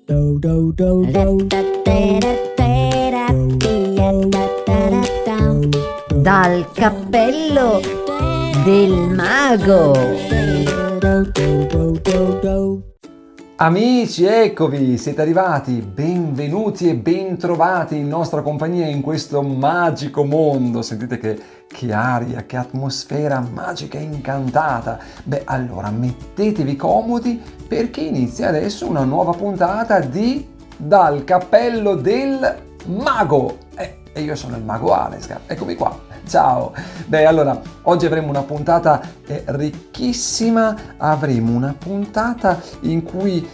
Dal cappello del mago. Amici, eccovi, siete arrivati, benvenuti e bentrovati in nostra compagnia in questo magico mondo. Sentite che aria, che atmosfera magica e incantata. Beh, allora mettetevi comodi perché inizia adesso una nuova puntata di Dal cappello del mago. E io sono il mago Ales, eccomi qua. Ciao! Beh, allora, oggi avremo una puntata ricchissima, avremo una puntata in cui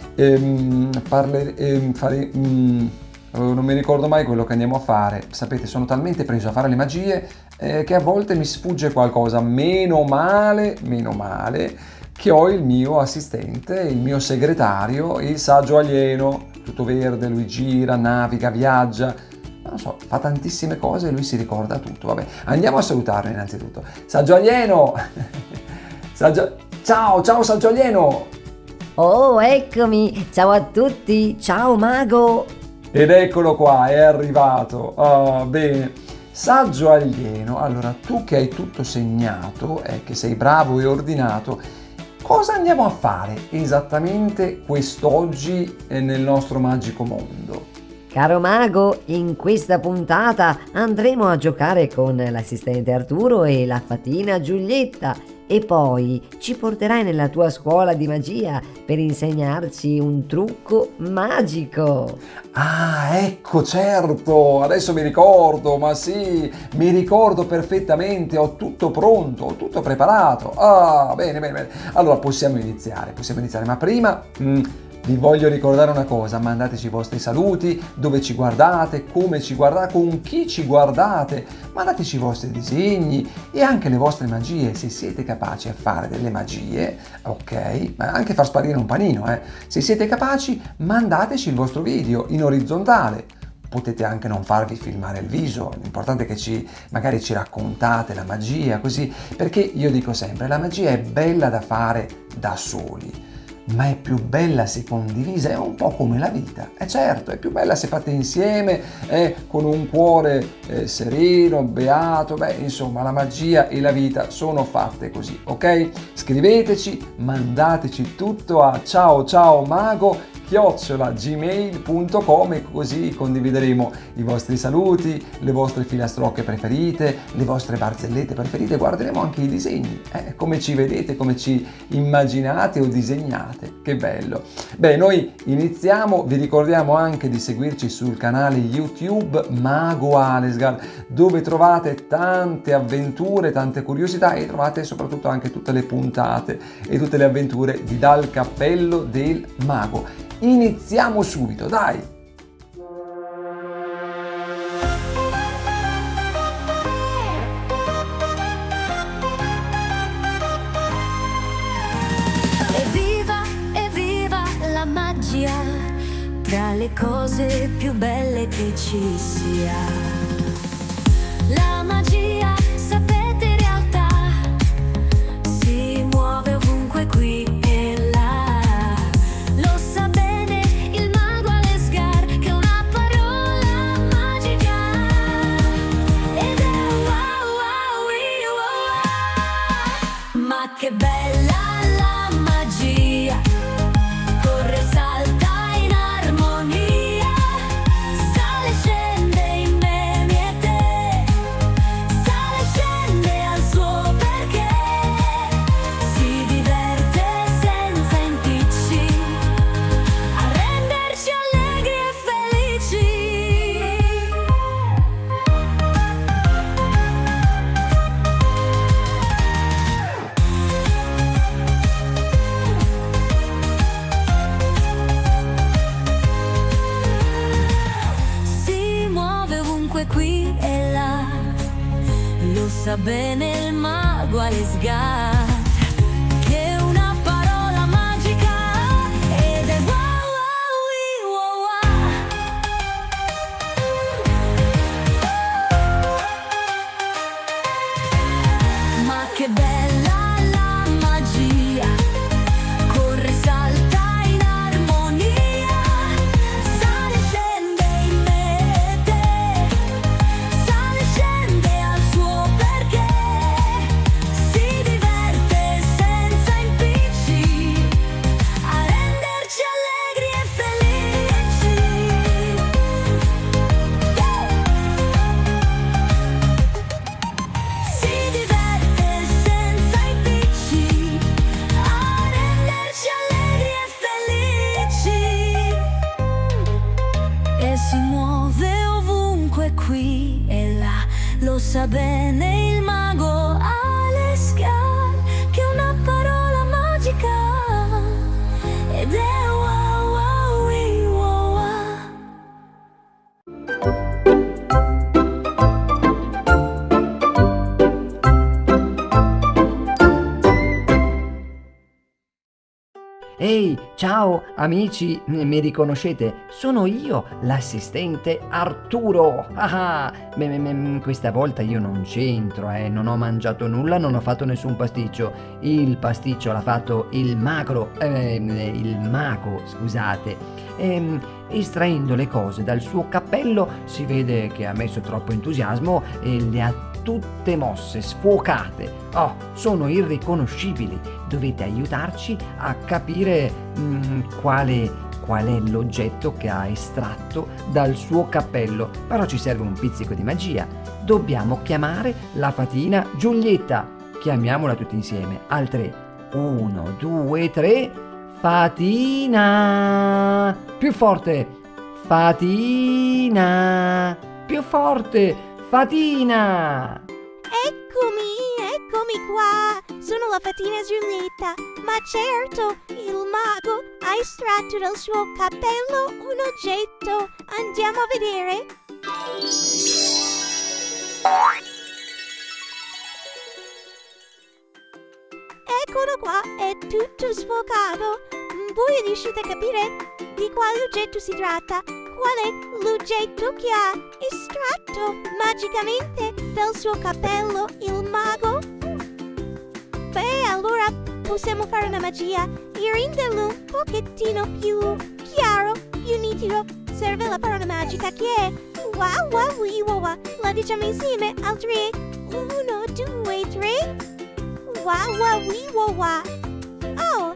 non mi ricordo mai quello che andiamo a fare. Sapete, sono talmente preso a fare le magie che a volte mi sfugge qualcosa. Meno male che ho il mio assistente, il mio segretario, il saggio alieno, tutto verde, lui gira, naviga, viaggia. Non so, fa tantissime cose e lui si ricorda tutto. Vabbè, andiamo a salutarlo innanzitutto. Saggio alieno! Ciao saggio alieno! Oh, eccomi! Ciao a tutti! Ciao mago! Ed eccolo qua, è arrivato. Bene. Saggio alieno, allora tu che hai tutto segnato, che sei bravo e ordinato, cosa andiamo a fare esattamente quest'oggi nel nostro magico mondo? Caro mago, in questa puntata andremo a giocare con l'assistente Arturo e la fatina Giulietta e poi ci porterai nella tua scuola di magia per insegnarci un trucco magico. Ah, ecco, certo, adesso mi ricordo, ma sì, mi ricordo perfettamente, ho tutto pronto, ho tutto preparato. Ah, bene. Allora possiamo iniziare, ma prima vi voglio ricordare una cosa: mandateci i vostri saluti, dove ci guardate, come ci guardate, con chi ci guardate, mandateci i vostri disegni e anche le vostre magie, se siete capaci a fare delle magie, ok, ma anche far sparire un panino, se siete capaci mandateci il vostro video in orizzontale. Potete anche non farvi filmare il viso, l'importante è che magari ci raccontate la magia, così, perché io dico sempre, la magia è bella da fare da soli, ma è più bella se condivisa, è un po' come la vita. Certo, è più bella se fatte insieme, con un cuore sereno, beato. Beh, insomma, la magia e la vita sono fatte così, ok? Scriveteci, mandateci tutto a ciaomago@gmail.com e così condivideremo i vostri saluti, le vostre filastrocche preferite, le vostre barzellette preferite, guarderemo anche i disegni, come ci vedete, come ci immaginate o disegnate. Che bello! Beh, noi iniziamo, vi ricordiamo anche di seguirci sul canale YouTube Mago Alesgar, dove trovate tante avventure, tante curiosità e trovate soprattutto anche tutte le puntate e tutte le avventure di Dal cappello del mago. Iniziamo subito, dai! Tra le cose più belle che ci sia, la magia, sapete, in realtà si muove ovunque qui e là. Lo sa bene il mago Alesgar, che è una parola magica ed è wow. Ma che bella la magia, corre, salta, qui e là. Lo sa bene il mago Alesgar, che è una parola magica ed è wow. Ma che bella la magia, corre, salta in armonia, si muove ovunque qui e là. Lo sa bene il mago Alescar, che è una parola magica ed è wow wow wee, wow wow. Ehi, ciao amici, mi riconoscete? Sono io, l'assistente Arturo. Questa volta io non c'entro, non ho mangiato nulla, non ho fatto nessun pasticcio. Il pasticcio l'ha fatto il mago, scusate. Estraendo le cose dal suo cappello si vede che ha messo troppo entusiasmo e le ha tutte mosse, sfocate. Oh, sono irriconoscibili. Dovete aiutarci a capire qual è l'oggetto che ha estratto dal suo cappello. Però ci serve un pizzico di magia. Dobbiamo chiamare la fatina Giulietta. Chiamiamola tutti insieme. Al 3. 1, 2, 3. Fatina! Più forte! Fatina! Più forte! Fatina! Eccomi qua! Sono la fatina Giulietta, ma certo, il mago ha estratto dal suo cappello un oggetto. Andiamo a vedere. Eccolo qua, è tutto sfocato. Voi riuscite a capire di quale oggetto si tratta? Qual è l'oggetto che ha estratto magicamente dal suo cappello il mago? Beh, allora possiamo fare una magia e renderlo un pochettino più chiaro, più nitido. Serve la parola magica che è wow wow wee wow wow. La diciamo insieme al 3. 1, 2, 3. Wow wow wee wow wow. Oh,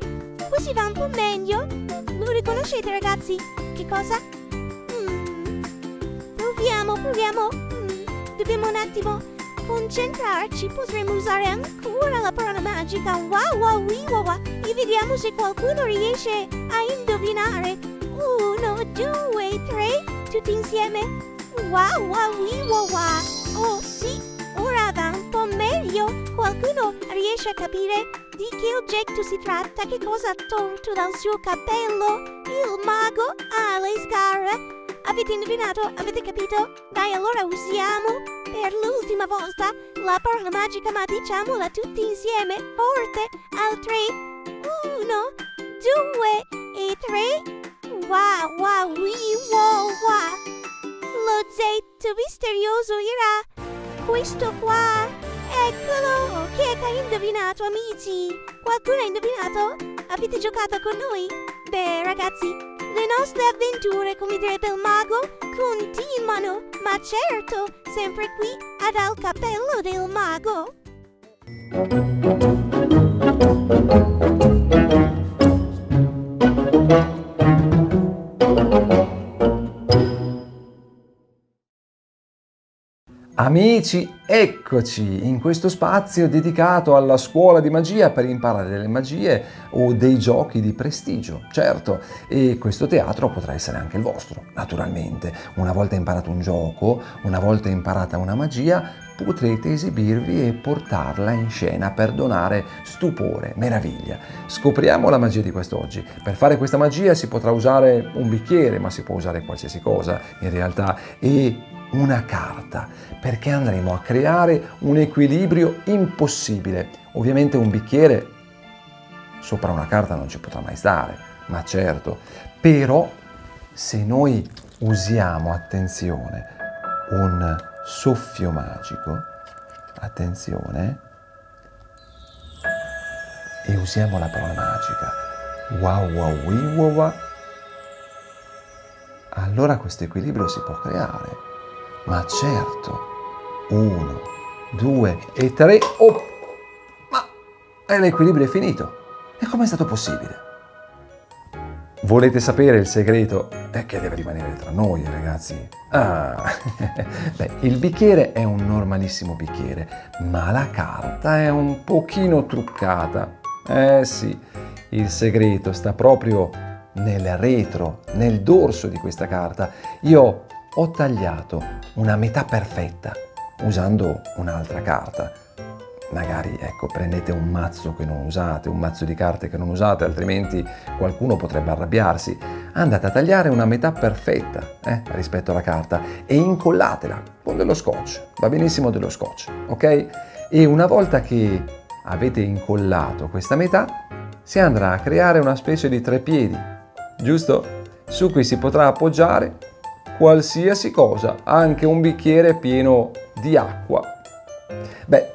così va un po' meglio. Lo riconoscete, ragazzi? Che cosa? Proviamo. Dobbiamo un attimo concentrarci. Potremmo usare ancora la parola magica wow wow wee wow wow e vediamo se qualcuno riesce a indovinare. 1, 2, 3. Tutti insieme. Wow wow wee wow wow. Oh sì, ora va un po' meglio. Qualcuno riesce a capire di che oggetto si tratta? Che cosa ha tolto dal suo cappello il mago Alescar? Avete indovinato? Avete capito? Dai, allora usiamo per l'ultima volta la parola magica, ma diciamola tutti insieme, forte, al 3. 1, 2 e 3. Wow, wow, wee, wow, wow. L'oggetto misterioso era questo qua. Eccolo! Chi è che ha indovinato, amici? Qualcuno ha indovinato? Avete giocato con noi? Beh, ragazzi, le nostre avventure, come direbbe il mago, continuano, ma certo, sempre qui ad Al Cappello del Mago. Amici, eccoci in questo spazio dedicato alla scuola di magia per imparare delle magie o dei giochi di prestigio, certo, e questo teatro potrà essere anche il vostro, naturalmente. Una volta imparato un gioco, una volta imparata una magia, potrete esibirvi e portarla in scena per donare stupore, meraviglia. Scopriamo la magia di quest'oggi. Per fare questa magia si potrà usare un bicchiere, ma si può usare qualsiasi cosa in realtà, e una carta, perché andremo a creare un equilibrio impossibile. Ovviamente un bicchiere sopra una carta non ci potrà mai stare, ma certo, però se noi usiamo, attenzione, un soffio magico, attenzione, e usiamo la parola magica wow wow wee wow wow, allora questo equilibrio si può creare. Ma certo, 1, 2 e 3, oh, ma l'equilibrio è finito. E com'è stato possibile? Volete sapere il segreto? È che deve rimanere tra noi, ragazzi. Beh, il bicchiere è un normalissimo bicchiere, ma la carta è un pochino truccata. Sì, il segreto sta proprio nel retro, nel dorso di questa carta, io ho tagliato una metà perfetta usando un'altra carta. Magari, ecco, prendete un mazzo che non usate, un mazzo di carte che non usate, altrimenti qualcuno potrebbe arrabbiarsi. Andate a tagliare una metà perfetta rispetto alla carta e incollatela con dello scotch. Va benissimo dello scotch, ok? E una volta che avete incollato questa metà, si andrà a creare una specie di treppiedi, giusto? Su cui si potrà appoggiare qualsiasi cosa, anche un bicchiere pieno di acqua. Beh,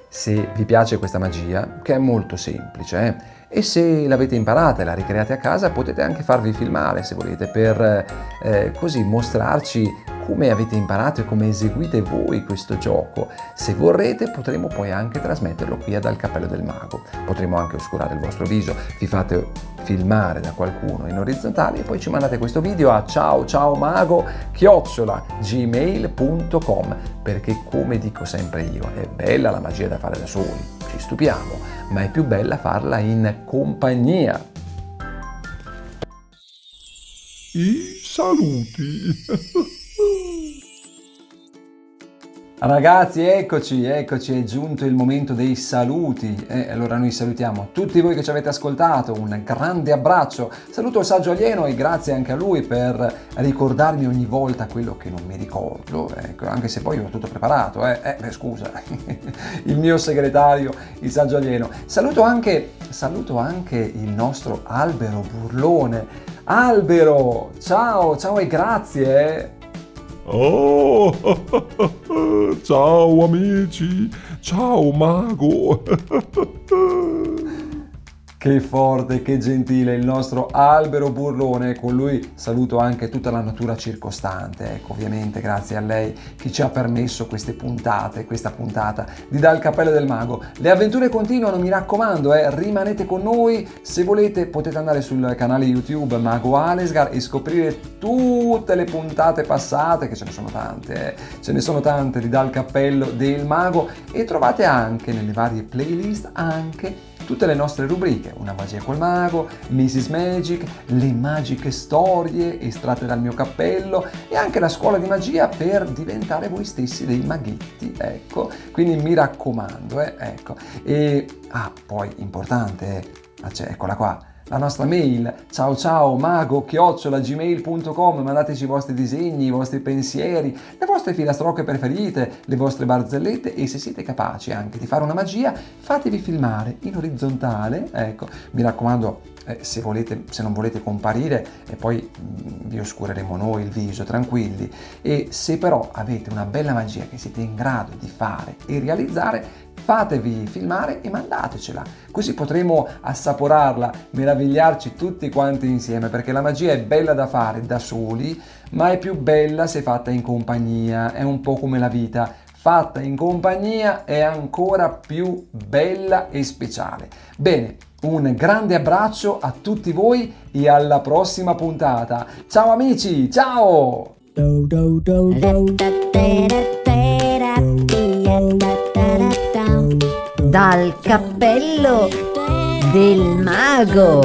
se vi piace questa magia, che è molto semplice, e se l'avete imparata e la ricreate a casa, potete anche farvi filmare se volete, per così mostrarci come avete imparato e come eseguite voi questo gioco. Se vorrete potremo poi anche trasmetterlo qui Dal Cappello del Mago. Potremo anche oscurare il vostro viso, vi fate filmare da qualcuno in orizzontale e poi ci mandate questo video a ciaociaomago@gmail.com, perché come dico sempre io, è bella la magia da fare da soli, ci stupiamo, ma è più bella farla in compagnia. I saluti. Ragazzi, eccoci, è giunto il momento dei saluti. Allora noi salutiamo tutti voi che ci avete ascoltato, un grande abbraccio. Saluto il saggio alieno e grazie anche a lui per ricordarmi ogni volta quello che non mi ricordo, ecco, anche se poi ho tutto preparato, scusa, il mio segretario, il saggio alieno. Saluto anche il nostro Albero Burlone. Albero, ciao e grazie. Oh, ciao amici, ciao mago. Che forte, che gentile il nostro Albero Burlone, con lui saluto anche tutta la natura circostante, ecco, ovviamente grazie a lei che ci ha permesso questa puntata di Dal Cappello del Mago. Le avventure continuano, mi raccomando, rimanete con noi, se volete potete andare sul canale YouTube Mago Alesgar e scoprire tutte le puntate passate, che ce ne sono tante di Dal Cappello del Mago, e trovate anche nelle varie playlist anche tutte le nostre rubriche, Una magia col mago, Mrs. Magic, le magiche storie estratte dal mio cappello e anche la scuola di magia per diventare voi stessi dei maghetti, ecco, quindi mi raccomando, ecco. E poi importante, eccola qua, la nostra mail, ciaociaomago@gmail.com, mandateci i vostri disegni, i vostri pensieri, le vostre filastrocche preferite, le vostre barzellette, e se siete capaci anche di fare una magia, fatevi filmare in orizzontale, ecco, mi raccomando, se non volete comparire e poi vi oscureremo noi il viso, tranquilli. E se però avete una bella magia che siete in grado di fare e realizzare, fatevi filmare e mandatecela, così potremo assaporarla, meravigliarci tutti quanti insieme, perché la magia è bella da fare da soli, ma è più bella se fatta in compagnia, è un po' come la vita, fatta in compagnia è ancora più bella e speciale. Bene, un grande abbraccio a tutti voi e alla prossima puntata. Ciao amici, ciao! Dal Cappello del Mago.